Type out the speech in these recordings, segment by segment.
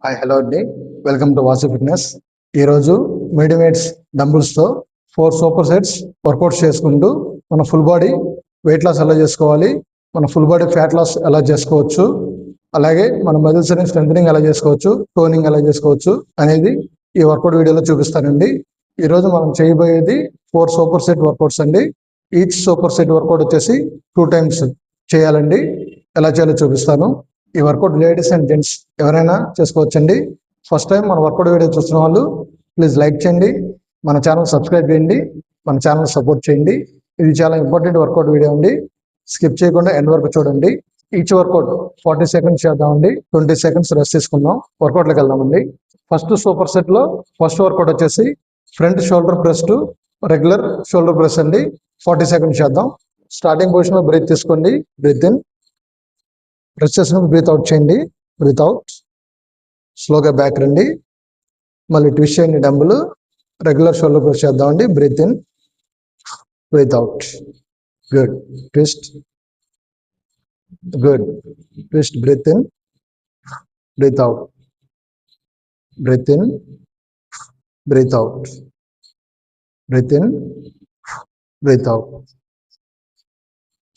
Hi hello అండి, welcome to Vasu fitness. ఈరోజు medium weights డంబుల్స్తో 4 సూపర్ సెట్స్ వర్కౌట్స్ చేసుకుంటూ మన ఫుల్ బాడీ వెయిట్ లాస్ ఎలా చేసుకోవాలి, మన ఫుల్ బాడీ ఫ్యాట్ లాస్ ఎలా చేసుకోవచ్చు, అలాగే మన మజిల్స్ని స్ట్రెంథనింగ్ ఎలా చేసుకోవచ్చు, టోనింగ్ ఎలా చేసుకోవచ్చు అనేది ఈ వర్కౌట్ వీడియోలో చూపిస్తానండి. ఈరోజు మనం చేయబోయేది 4 సూపర్ సెట్ వర్కౌట్స్ అండి. ఈచ్ సూపర్ సెట్ వర్కౌట్ వచ్చేసి 2 టైమ్స్ చేయాలండి. ఎలా చేయాలో చూపిస్తాను. ఈ వర్కౌట్ లేడీస్ అండ్ జెంట్స్ ఎవరైనా చేసుకోవచ్చండి. ఫస్ట్ టైం మన వర్కౌట్ వీడియో చూస్తున్న వాళ్ళు ప్లీజ్ లైక్ చేయండి, మన ఛానల్ సబ్స్క్రైబ్ చేయండి, మన ఛానల్ సపోర్ట్ చేయండి. ఇది చాలా ఇంపార్టెంట్ వర్కౌట్ వీడియో అండి. స్కిప్ చేయకుండా ఎండ్ వరకు చూడండి. ఈచ్ వర్కౌట్ 40 సెకండ్స్ చేద్దామండి. 20 సెకండ్స్ రెస్ట్ తీసుకుందాం. వర్కౌట్లోకి వెళ్దామండి. ఫస్ట్ సూపర్ సెట్లో ఫస్ట్ వర్కౌట్ వచ్చేసి front shoulder press to regular shoulder press అండి. 40 సెకండ్స్ చేద్దాం. స్టార్టింగ్ పొజిషన్లో బ్రీత్ తీసుకోండి, బ్రీత్ ఇన్. ప్రెస్ చేసినప్పుడు బ్రీత్ అవుట్ చేయండి, బ్రీత్ అవుట్. స్లోగా బ్యాక్ రండి, మళ్ళీ ట్విస్ట్ చేయండి. డంబుల్ రెగ్యులర్ షోల్డర్ ప్రెస్ చేద్దామండి. Breath in, breath out. Good. Twist, good. Twist, breath in, breath out, breath in, breath out, breath in, breath out.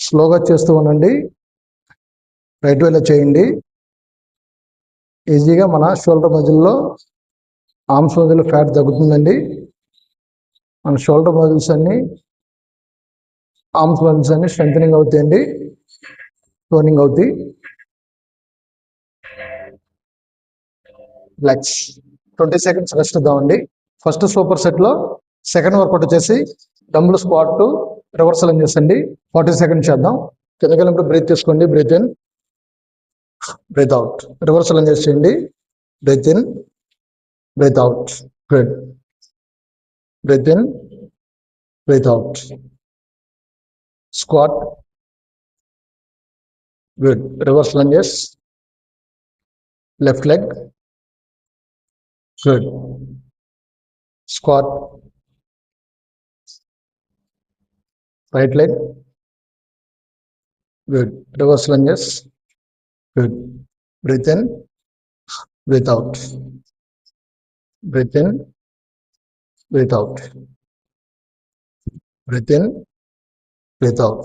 స్లోగా చేస్తూ ఉండండి. రైట్ వేలో చేయండి. ఈజీగా మన షోల్డర్ మజిల్లో, ఆర్మ్స్ మజిల్లో ఫ్యాట్ తగ్గుతుందండి. మన షోల్డర్ మజిల్స్ అన్ని, ఆర్మ్స్ మజిల్స్ అన్ని స్ట్రెంథనింగ్ అవుతాయండి, టోనింగ్ అవుతాయి. లెగ్స్ 20 సెకండ్స్ రెస్ట్ ఇద్దామండి. ఫస్ట్ సూపర్ సెట్లో సెకండ్ వర్కౌట్ వచ్చేసి dumbbell squat to reversal lunges అండి. 40 సెకండ్స్ చేద్దాం. కిందకి వెళ్ళినప్పుడు బ్రీత్ తీసుకోండి, breath in, breath out. Reversal lunges చేయండి, breath in, breath out. Good. Breath in, breath out. Squat, good. Reverse lunges, left leg, good. Squat, right leg, good. Reverse lunges, good. Breath in, breath out, breath in, breath out, breath in, breath out.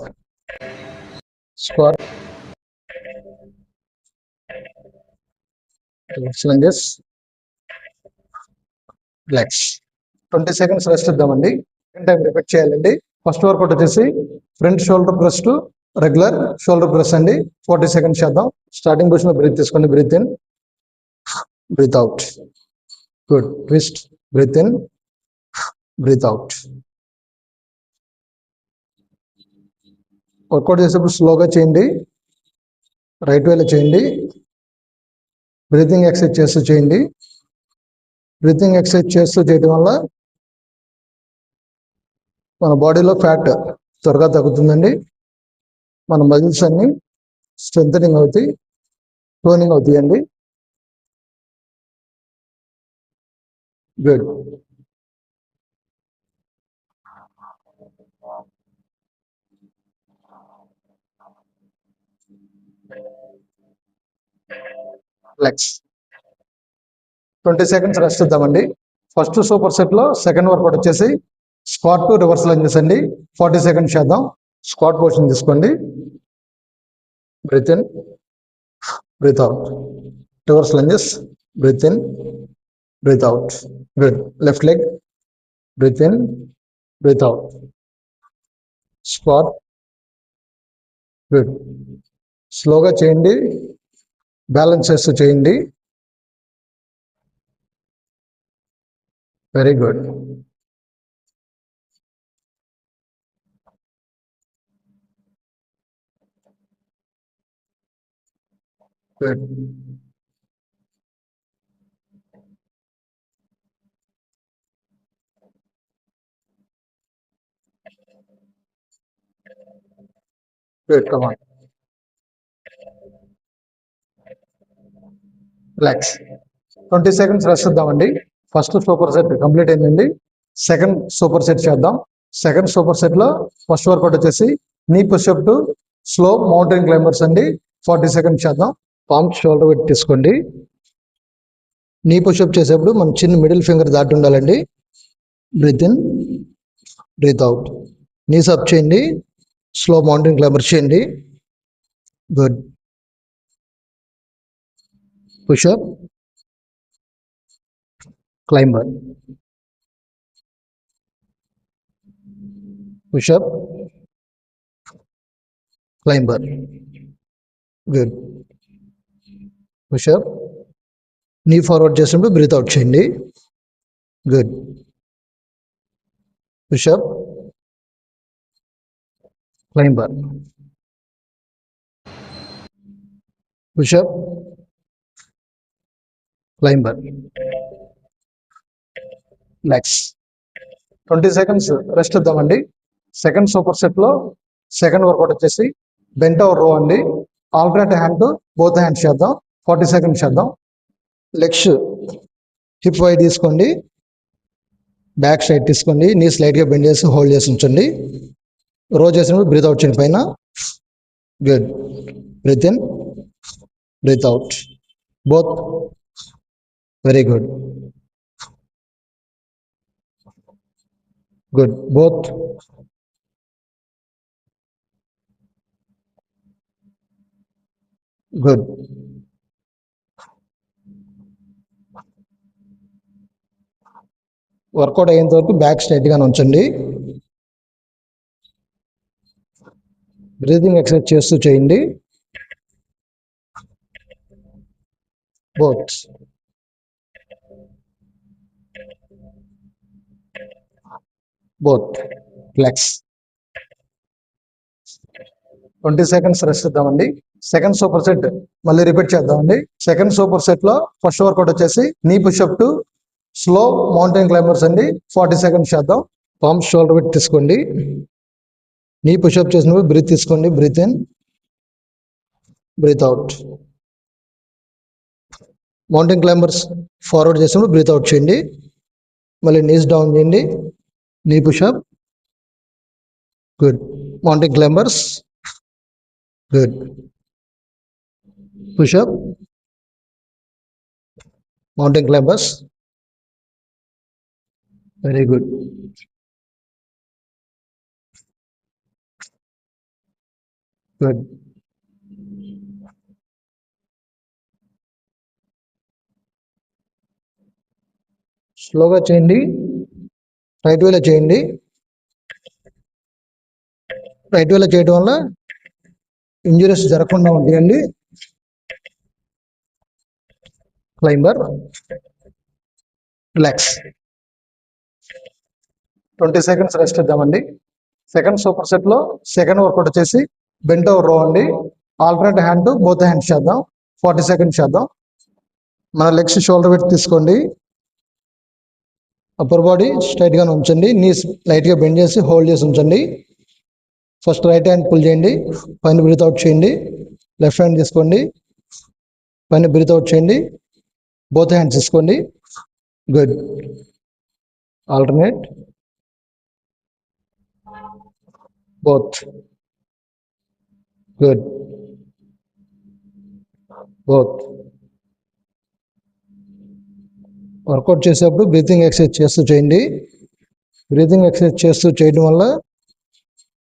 Squat, reverse lunges, relax. 20 seconds rest ఇద్దామండి. Second time repeat చేయాలండి. First workout వచ్చేసి front shoulder press to regular shoulder press అండి. 40 seconds చేద్దాం. Starting position లో breath తీసుకోండి, breath in, breath out. Good. Twist, breath in, breath out. Workout చేసేప్పుడు స్లోగా చేయండి, రైట్ వేలో చేయండి. బ్రీతింగ్ ఎక్సర్సైజ్ చేస్తూ చేయండి. బ్రీతింగ్ ఎక్సర్సైజ్ చేస్తూ చేయడం వల్ల మన బాడీలో ఫ్యాట్ త్వరగా తగ్గుతుందండి. మన మజిల్స్ అన్ని స్ట్రెంథనింగ్ అవుతాయి, టోనింగ్ అవుతాయండి. గుడ్. లెగ్స్ 20 సెకండ్స్ రెస్ట్ ఇద్దామండి. ఫస్ట్ సూపర్ సెట్ లో సెకండ్ వర్కౌట్ వచ్చేసి స్క్వాట్ టు రివర్స్ లంజెస్ అండి. 40 సెకండ్స్ చేద్దాం. స్క్వాట్ పొజిషన్ తీసుకోండి, breath in, breath out. Reverse lunges, breath in, breath out. Good. Left leg, breath in, breath out. Squat, good. స్లోగా చేయండి, balance చేస్తూ చేయండి. Very good. Good. Good. Come on. Relax. 20 seconds rest ఇద్దామండి. First super set complete అయిందండి. Second super set చేద్దాం. Second super set లో first workout వచ్చేసి knee pushup to slow mountain climbers అండి. 40 సెకండ్స్ చేద్దాం. పామ్ షోల్డర్ పెట్టి తీసుకోండి, నీ పుషప్ చేసేప్పుడు మన చిన్న మిడిల్ ఫింగర్ దాటి ఉండాలండి. Breath in, breath out. Knees up చేయండి, స్లో మౌంటైన్ క్లైంబర్ చేయండి. Good. Pushup, climber, pushup, climber. Good. Pushup, knee forward చేసినప్పుడు బ్రీత్ అవుట్ చేయండి. Good. Pushup, climber, pushup, climber. Relax. 20 seconds rest ఇద్దామండి. సెకండ్ సూపర్ సెట్ లో second workout వచ్చేసి bent over row అండి. Alternate hand to both hands చేద్దాం. 40 seconds చేద్దాం. Legs hip wide తీసుకోండి, back side తీసుకోండి, నీ స్లైట్గా బెండ్ చేసి హోల్డ్ చేసి ఉంచండి. రో చేసినప్పుడు బ్రీత్ అవుట్ చేయండి పైన. Good. Breath in, breath out. Both. Very good. Good. Both. Good. Workout అయ్యేంత వరకు బ్యాక్ స్ట్రైట్గా ఉంచండి. బ్రీతింగ్ ఎక్సర్సైజ్ చేస్తూ చేయండి. Both. Both. Relax. 20 seconds rest ఇద్దామండి. సెకండ్ సూపర్ సెట్ మళ్ళీ రిపీట్ చేద్దామండి. సెకండ్ సూపర్ సెట్ లో ఫస్ట్ వర్కౌట్ వచ్చేసి knee pushup to slow mountain climbers అండి. 40 సెకండ్స్ చేద్దాం. పామ్స్ షోల్డర్ పెట్టి తీసుకోండి. నీ పుషప్ చేసినప్పుడు బ్రీత్ తీసుకోండి. Breath in, breath out. Mountain climbers forward చేసినప్పుడు బ్రీత్ అవుట్ చేయండి. మళ్ళీ నీస్ డౌన్ చేయండి. Knee pushup. Good. Mountain climbers. Good. Pushup, mountain climbers. Very good. Good. స్లోగా చేయండి. రైట్ వేలో చేయండి. రైట్ వేలో చేయడం వల్ల ఇంజురీస్ జరగకుండా ఉంటాయండి. Climber, relax. 20 సెకండ్స్ రెస్ట్ ఇద్దామండి. సెకండ్ సూపర్ సెట్ లో సెకండ్ వర్కౌట్ వచ్చేసి బెంట్ ఓవర్ రో అండి. Alternate hand to both hands చేద్దాం. 40 సెకండ్స్ చేద్దాం. మన లెగ్స్ షోల్డర్ పెట్టి తీసుకోండి. అప్పర్ బాడీ స్ట్రైట్ గా ఉంచండి. నీస్ లైట్ గా బెండ్ చేసి హోల్డ్ చేసి ఉంచండి. ఫస్ట్ రైట్ హ్యాండ్ పుల్ చేయండి, పైన బ్రీత్ అవుట్ చేయండి. లెఫ్ట్ హ్యాండ్ తీసుకోండి, పైన బ్రీత్ అవుట్ చేయండి. బోత్ హ్యాండ్స్ తీసుకోండి. Good. Alternate. Both. Good. Both. Workout చేసేప్పుడు బ్రీతింగ్ ఎక్సర్సైజ్ చేస్తూ చేయండి. బ్రీతింగ్ ఎక్సర్సైజ్ చేస్తూ చేయడం వల్ల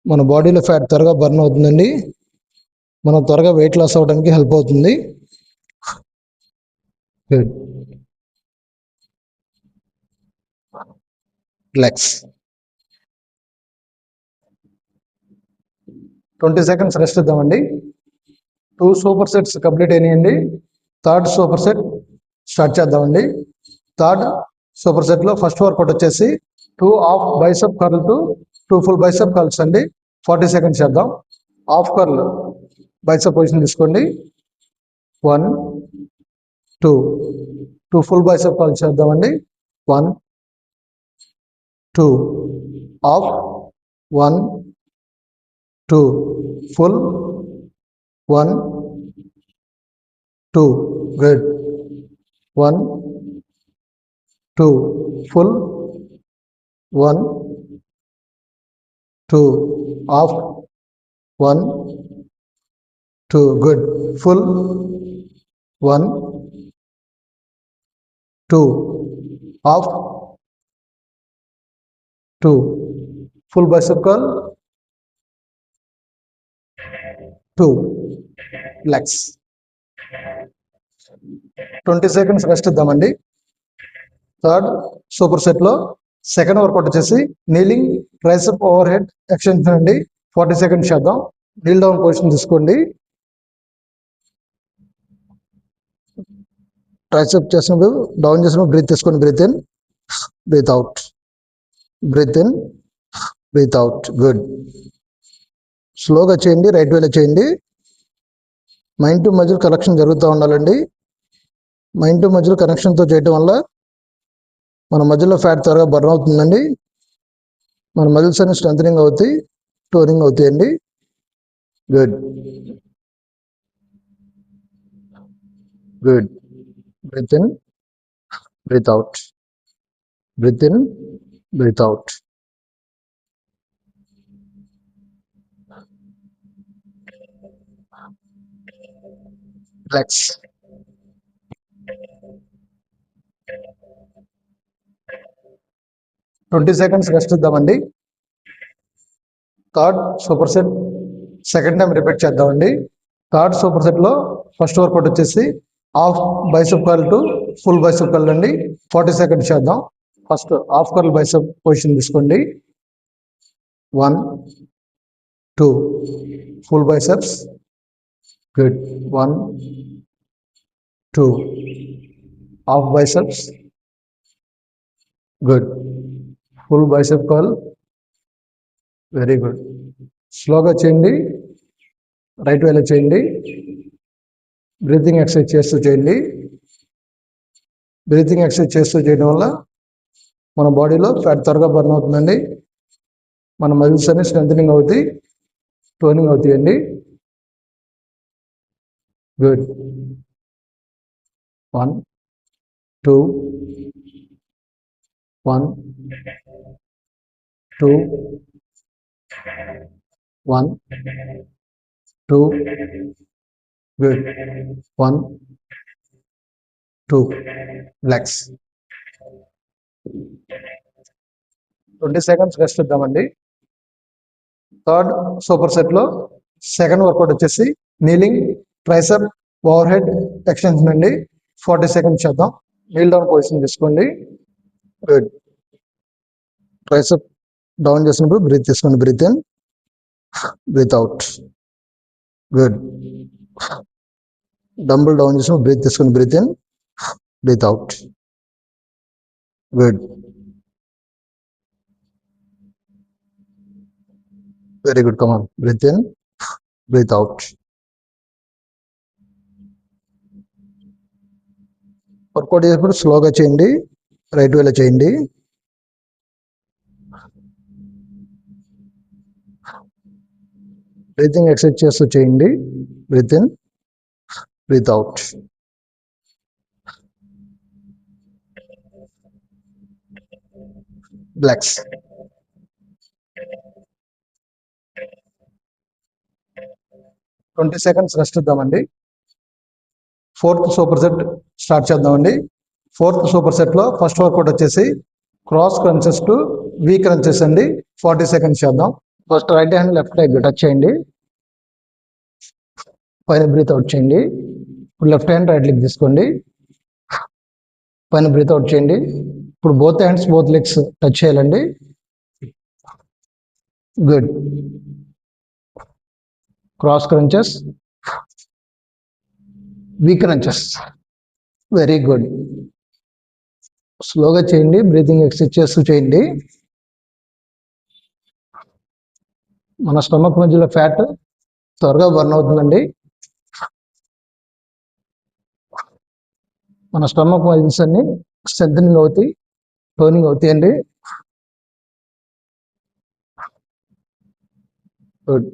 మన బాడీలో ఫ్యాట్ త్వరగా బర్న్ అవుతుందండి. మనం త్వరగా వెయిట్ లాస్ అవ్వడానికి హెల్ప్ అవుతుంది. గుడ్. రిలాక్స్. 20 సెకండ్స్ రెస్ట్ ఇద్దామండి. 2 సూపర్ సెట్స్ కంప్లీట్ అయినాయండి. థర్డ్ సూపర్ సెట్ స్టార్ట్ చేద్దామండి. థర్డ్ సూపర్ సెట్ లో ఫస్ట్ వర్కౌట్ వచ్చేసి 2 half bicep curl to 2 full bicep curls అండి. 40 సెకండ్స్ చేద్దాం. హాఫ్ కర్ల్ బైసెప్ పొజిషన్ తీసుకోండి. 1, 2. 2 ఫుల్ బైసెప్ కర్ల్స్ చేద్దామండి. 1, 2. Half. 1, 2. Full. 1, 2. Good. 1, 2. Full. 1, 2. Half. 1, 2. Good. Full. 1, 2, half, 2, full bicep curl, 2, legs. 20 seconds rest ఇద్దామండి. Third super set లో second workout వచ్చేసి kneeling tricep over head extension అండి. 40 seconds చేద్దాం. Kneel down position తీసుకోండి. Tricep చేసినప్పుడు down చేసినప్పుడు breath తీసుకోండి. Breath in, breath out, breath in, breath out. Good. స్లోగా చేయండి, రైట్ వేలో చేయండి. మైండ్ టు మజిల్ కనెక్షన్ జరుగుతూ ఉండాలండి. మైండ్ టు మజిల్ కనెక్షన్తో చేయటం వల్ల మన మజిల్లో ఫ్యాట్ త్వరగా బర్న్ అవుతుందండి. మన మజిల్స్ అన్ని స్ట్రెంథనింగ్ అవుతాయి, టోనింగ్ అవుతాయండి. Good, good. Breath in, breath out, breath in, breath out. Relax. Twenty seconds rest ఇద్దామండి. Third super set second time repeat చేద్దామండి. థర్డ్ సూపర్ సెట్ లో ఫస్ట్ వర్కౌట్ వచ్చేసి half bicep curl to full bicep curl అండి. 40 seconds చేద్దాం. First half curl bicep position తీసుకోండి. 1, 2, full biceps. Good. 1, 2, half biceps. Good. Full bicep curl. Very good. స్లోగా చేయండి, right వేలో చేయండి. బ్రీతింగ్ ఎక్సర్సైజ్ చేస్తూ చేయండి. బ్రీతింగ్ ఎక్సర్సైజ్ చేస్తూ చేయడం వల్ల మన బాడీలో ఫ్యాట్ త్వరగా బర్న్ అవుతుందండి. మన మజిల్స్ అన్ని స్ట్రెంథనింగ్ అవుతాయి, టోనింగ్ అవుతాయండి. Good. 1, 2, 1, 2, 1, 2. Good. 1, 2. Relax. 20 seconds rest ఇద్దామండి. థర్డ్ సూపర్ సెట్ లో సెకండ్ వర్కౌట్ వచ్చేసి kneeling tricep over head extension అండి. 40 సెకండ్స్ చేద్దాం. నీల్ డౌన్ పొజిషన్ తీసుకోండి. గుడ్. ట్రైసెప్ డౌన్ చేసినప్పుడు బ్రీత్ తీసుకోండి. Breath in, breath out. Good. Dumbbell down చేసినప్పుడు బ్రీత్ తీసుకోండి. Breath in, breath out. Good. Very good. Come on. Breath in, breath out. Workout చేసినప్పుడు స్లోగా చేయండి, రైట్ వేలో చేయండి. బ్రీతింగ్ ఎక్సర్సైజ్ చేస్తూ చేయండి. Breath in, breath out. Relax. 20 seconds rest ఇద్దామండి. ఫోర్త్ సూపర్ సెట్ స్టార్ట్ చేద్దామండి. ఫోర్త్ సూపర్ సెట్ లో ఫస్ట్ వర్కౌట్ వచ్చేసి cross crunches to V crunches అండి. 40 సెకండ్స్ చేద్దాం. First right hand left leg touch చేయండి, పైన బ్రీత్ అవుట్ చేయండి. ఇప్పుడు లెఫ్ట్ హ్యాండ్ రైట్ లెగ్ తీసుకోండి, పైన బ్రీత్ అవుట్ చేయండి. ఇప్పుడు both hands both legs touch చేయాలండి. Good. Cross crunches, V crunches. Very good. స్లోగా చేయండి, బ్రీతింగ్ ఎక్సర్సైజ్ చేస్తూ చేయండి. మన స్టమక్ మధ్యలో ఫ్యాట్ త్వరగా బర్న్ అవుతుందండి. మన స్టమక్ మజిల్స్ అన్ని స్ట్రెంథనింగ్ అవుతాయి, టోనింగ్ అవుతాయండి. గుడ్.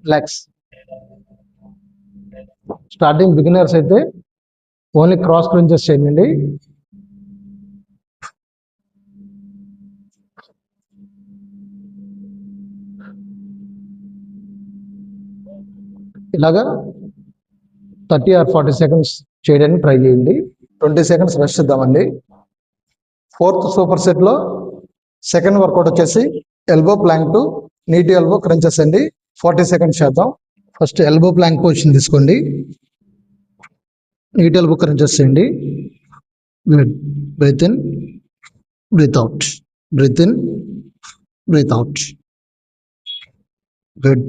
రిలాక్స్. స్టార్టింగ్ బిగినర్స్ అయితే ఓన్లీ క్రాస్ క్రంచెస్ చేయండి. ఇలాగా 30 or 40 సెకండ్స్ చేయడానికి ట్రై చేయండి. 20 సెకండ్స్ రెస్ట్ ఇద్దామండి. ఫోర్త్ సూపర్ సెట్లో సెకండ్ వర్కౌట్ వచ్చేసి elbow plank to knee to elbow crunches అండి. 40 సెకండ్స్ చేద్దాం. ఫస్ట్ ఎల్బో ప్లాంక్ పొజిషన్ తీసుకోండి. నీట్ ఎల్బో క్రంచెస్ చేయండి. Good. Breath in, breath out, breath in, breath out. Good.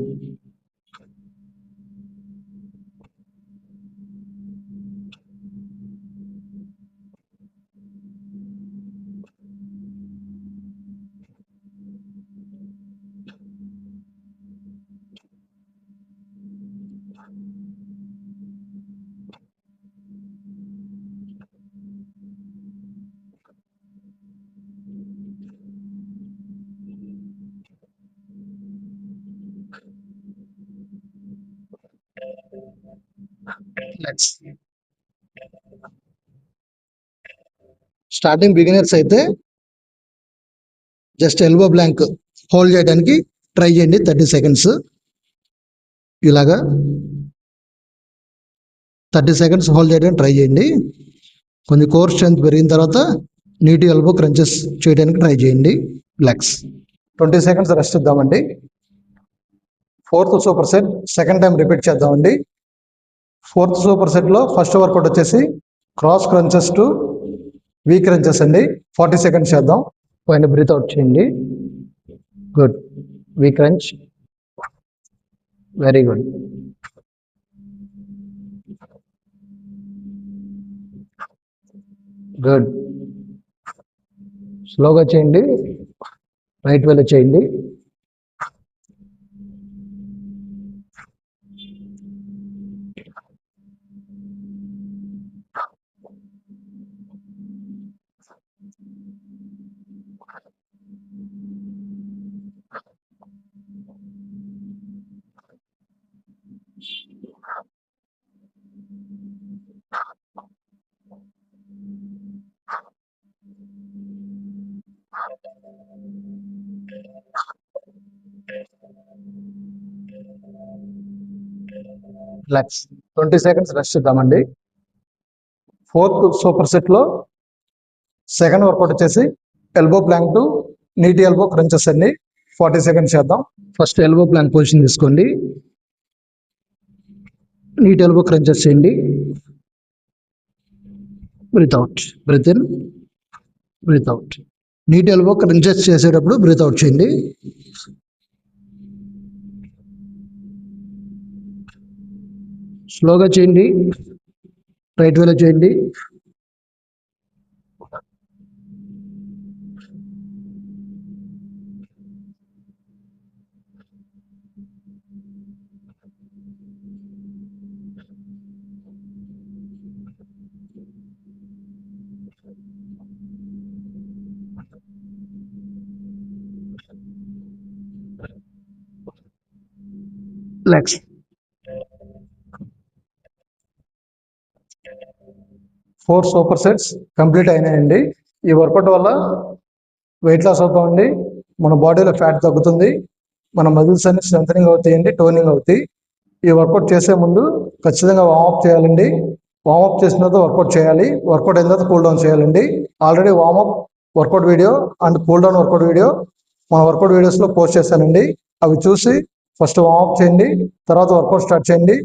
Starting beginners అయితే just elbow plank hold చేయడానికి try చేయండి 30 seconds. ఇలాగా 30 seconds hold చేయడానికి try చేయండి. కొంచెం కోర్ స్ట్రెంత్ పెరిగిన తర్వాత నీటి ఎల్బో క్రంచెస్ చేయడానికి ట్రై చేయండి. రిలాక్స్. 20 సెకండ్స్ రెస్ట్ ఇద్దామండి. Fourth super set second time repeat చేద్దామండి. ఫోర్త్ సూపర్ సెట్లో ఫస్ట్ వర్కౌట్ వచ్చేసి cross crunches to V crunches అండి. 40 సెకండ్స్ చేద్దాం. పైన బ్రీత్ అవుట్ చేయండి. Good. V crunch. Very good. Good. స్లోగా చేయండి. రైట్ వేలో చేయండి. రిలాక్స్. 20 సెకండ్స్ రెస్ట్ ఇద్దామండి. ఫోర్త్ సూపర్ సెట్లో సెకండ్ వర్కౌట్ వచ్చేసి elbow plank to knee to elbow crunches అండి. 40 సెకండ్స్ చేద్దాం. ఫస్ట్ ఎల్బో ప్లాంక్ పొజిషన్ తీసుకోండి. నీటి ఎల్బో క్రంచెస్ చేయండి. Breath out, breath in, breath out. Knee to elbow crunches చేసేటప్పుడు బ్రీత్ అవుట్ చేయండి. స్లోగా చేయండి. రైట్ వేలో చేయండి. Relax. Four super sets complete అయినాయండి. ఈ వర్కౌట్ వల్ల వెయిట్ లాస్ అవుతామండి. మన బాడీలో ఫ్యాట్ తగ్గుతుంది. మన మజిల్స్ అన్ని స్ట్రెంథనింగ్ అవుతాయండి, టోనింగ్ అవుతాయి. ఈ వర్కౌట్ చేసే ముందు ఖచ్చితంగా వార్మప్ చేయాలండి. వార్మప్ చేసిన తర్వాత వర్కౌట్ చేయాలి. వర్కౌట్ అయిన తర్వాత కూల్ డౌన్ చేయాలండి. Already warmup workout video and cool down workout video మన వర్కౌట్ వీడియోస్లో పోస్ట్ చేశానండి. అవి చూసి ఫస్ట్ వార్మప్ చేయండి, తర్వాత వర్కౌట్ స్టార్ట్ చేయండి.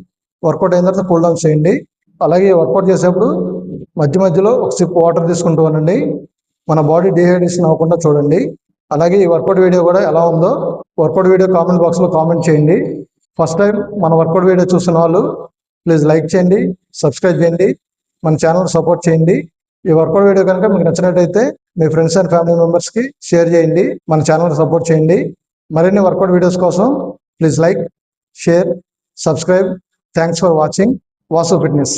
వర్కౌట్ అయిన తర్వాత కూల్ డౌన్ చేయండి. అలాగే వర్కౌట్ చేసేప్పుడు మధ్య మధ్యలో ఒక సిప్ వాటర్ తీసుకుంటూ ఉండండి. మన బాడీ డిహైడ్రేషన్ అవ్వకుండా చూడండి. అలాగే ఈ వర్కౌట్ వీడియో కూడా ఎలా ఉందో వర్కౌట్ వీడియో కామెంట్ బాక్స్లో కామెంట్ చేయండి. ఫస్ట్ టైం మన వర్కౌట్ వీడియో చూసిన వాళ్ళు ప్లీజ్ లైక్ చేయండి, సబ్స్క్రైబ్ చేయండి, మన ఛానల్ సపోర్ట్ చేయండి. ఈ వర్కౌట్ వీడియో కనుక మీకు నచ్చినట్టయితే మీ ఫ్రెండ్స్ అండ్ ఫ్యామిలీ మెంబర్స్కి షేర్ చేయండి. మన ఛానల్ సపోర్ట్ చేయండి. మరిన్ని వర్కౌట్ వీడియోస్ కోసం please like, share, subscribe. Thanks for watching Vasu fitness.